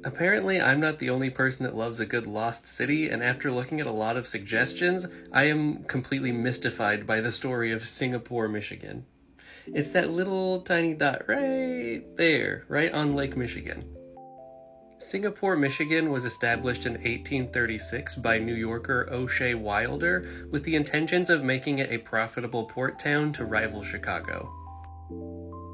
Apparently, I'm not the only person that loves a good lost city, and after looking at a lot of suggestions, I am completely mystified by the story of Singapore, Michigan. It's that little tiny dot right there, right on Lake Michigan. Singapore, Michigan was established in 1836 by New Yorker O'Shea Wilder with the intentions of making it a profitable port town to rival Chicago.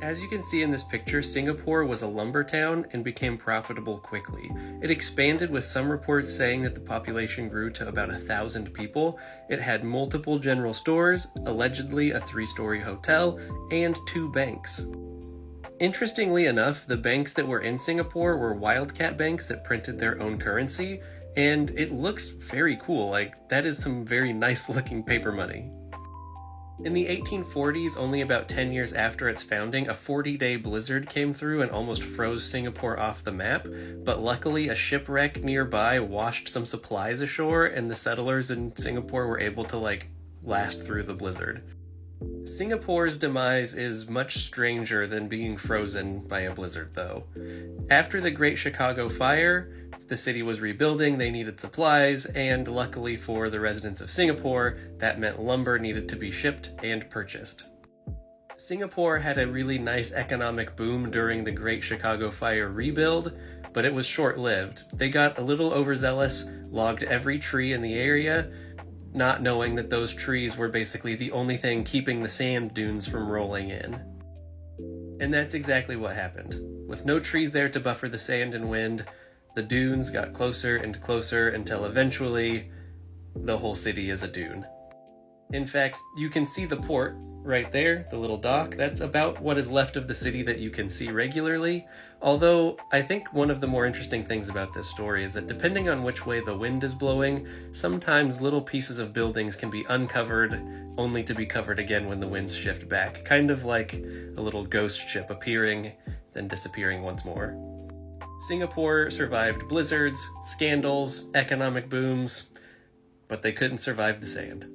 As you can see in this picture, Singapore was a lumber town and became profitable quickly. It expanded, with some reports saying that the population grew to about 1,000 people. It had multiple general stores, allegedly a 3-story hotel, and 2 banks. Interestingly enough, the banks that were in Singapore were wildcat banks that printed their own currency, and it looks very cool. Like, that is some very nice looking paper money. In the 1840s, only about 10 years after its founding, a 40-day blizzard came through and almost froze Singapore off the map, but luckily a shipwreck nearby washed some supplies ashore, and the settlers in Singapore were able to, last through the blizzard. Singapore's demise is much stranger than being frozen by a blizzard, though. After the Great Chicago Fire, the city was rebuilding, they needed supplies, and luckily for the residents of Singapore, that meant lumber needed to be shipped and purchased. Singapore had a really nice economic boom during the Great Chicago Fire rebuild, but it was short-lived. They got a little overzealous, logged every tree in the area, not knowing that those trees were basically the only thing keeping the sand dunes from rolling in. And that's exactly what happened. With no trees there to buffer the sand and wind, the dunes got closer and closer until eventually the whole city is a dune. In fact, you can see the port right there, the little dock. That's about what is left of the city that you can see regularly. Although, I think one of the more interesting things about this story is that depending on which way the wind is blowing, sometimes little pieces of buildings can be uncovered, only to be covered again when the winds shift back. Kind of like a little ghost ship appearing, then disappearing once more. Singapore survived blizzards, scandals, economic booms, but they couldn't survive the sand.